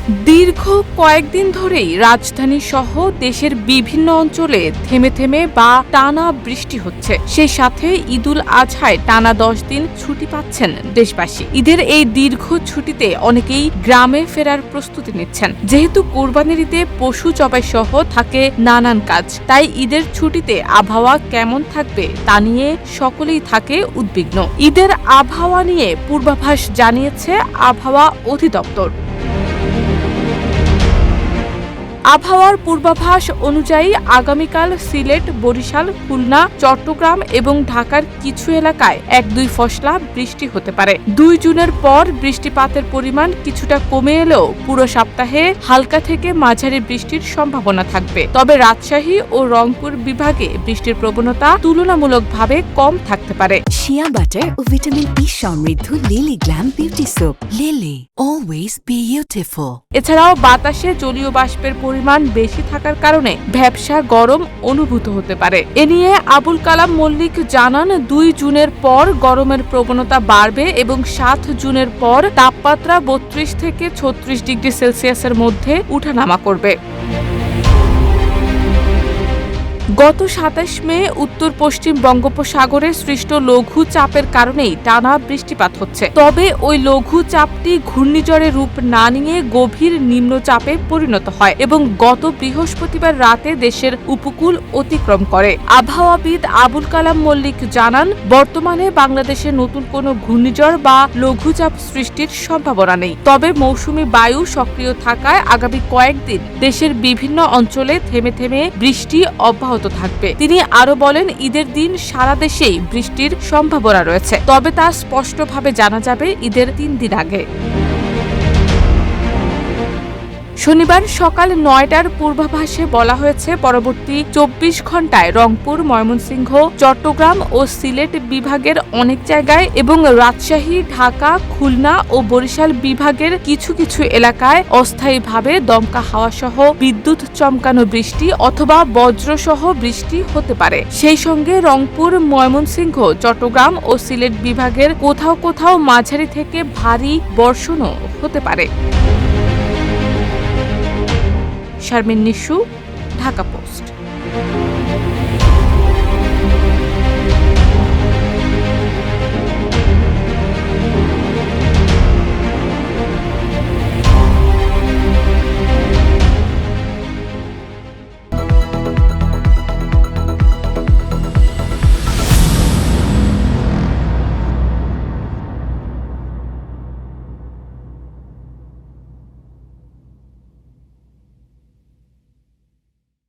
দীর্ঘ কয়েকদিন ধরেই রাজধানী সহ দেশের বিভিন্ন অঞ্চলে থেমে থেমে বা টানা বৃষ্টি হচ্ছে। সেই সাথে ঈদুল আজহায় টানা 10 দিন ছুটি পাচ্ছেন দেশবাসী। ঈদের এই দীর্ঘ ছুটিতে অনেকেই গ্রামে ফেরার প্রস্তুতি নিচ্ছেন। যেহেতু কোরবানির ঈদে পশু জবাই সহ থাকে নানান কাজ, তাই ঈদের ছুটিতে আবহাওয়া কেমন থাকবে তা নিয়ে সকলেই থাকে উদ্বিগ্ন। ঈদের আবহাওয়া নিয়ে পূর্বাভাস জানিয়েছে আবহাওয়া অধিদপ্তর। আবহাওয়ার পূর্বাভাস অনুযায়ী আগামীকাল সিলেট, বরিশাল, খুলনা, চট্টগ্রাম এবং ঢাকার কিছু এলাকায় 1-2 ফসলা বৃষ্টি হতে পারে। 2 জুনের পর বৃষ্টিপাতের পরিমাণ কিছুটা কমে এলেও পুরো সপ্তাহে হালকা থেকে মাঝারি বৃষ্টির সম্ভাবনা থাকবে। তবে রাজশাহী ও রংপুর বিভাগে বৃষ্টির প্রবণতা তুলনামূলকভাবে কম থাকতে পারে। শিয়া বাটার ও ভিটামিন ই সমৃদ্ধ lily glam beauty soap. Lily, always beautiful. এছাড়াও বাতাসে জলীয় বাষ্পের পরিমাণ বেশি থাকার কারণে ভ্যাপসা গরম অনুভূত হতে পারে। এ নিয়ে আবুল কালাম মল্লিক জানান, 2 জুনের পর গরমের প্রবণতা বাড়বে এবং 7 জুনের পর তাপমাত্রা 32 থেকে 36 ডিগ্রি সেলসিয়াসের মধ্যে উঠানামা করবে। গত 27 মে উত্তর পশ্চিম বঙ্গোপসাগরে সৃষ্ট লঘু চাপের কারণেই টানা বৃষ্টিপাত হচ্ছে। তবে ওই লঘু চাপটি ঘূর্ণিঝড়ের রূপ না নিয়ে গভীর নিম্নচাপে পরিণত হয় এবং গত বৃহস্পতিবার রাতে দেশের উপকূল অতিক্রম করে। আবহাওয়াবিদ আবুল কালাম মল্লিক জানান, বর্তমানে বাংলাদেশে নতুন কোনো ঘূর্ণিঝড় বা লঘুচাপ সৃষ্টির সম্ভাবনা নেই। তবে মৌসুমী বায়ু সক্রিয় থাকায় আগামী কয়েকদিন দেশের বিভিন্ন অঞ্চলে থেমে থেমে বৃষ্টি অব্যাহত থাকবে। তিনি আরো বলেন, ঈদের দিন সারা দেশেই বৃষ্টির সম্ভাবনা রয়েছে, তবে তা স্পষ্টভাবে জানা যাবে ঈদের 3 দিন আগে। শনিবার সকাল 9টার পূর্বাভাসে বলা হয়েছে, পরবর্তী 24 ঘন্টায় রংপুর, ময়মনসিংহ, চট্টগ্রাম ও সিলেট বিভাগের অনেক জায়গায় এবং রাজশাহী, ঢাকা, খুলনা ও বরিশাল বিভাগের কিছু কিছু এলাকায় অস্থায়ীভাবে দমকা হাওয়া সহ বিদ্যুৎ চমকানো বৃষ্টি অথবা বজ্রসহ বৃষ্টি হতে পারে। সেই সঙ্গে রংপুর, ময়মনসিংহ, চট্টগ্রাম ও সিলেট বিভাগের কোথাও কোথাও মাঝারি থেকে ভারী বর্ষণও হতে পারে। শারমিন নিশু, ঢাকা।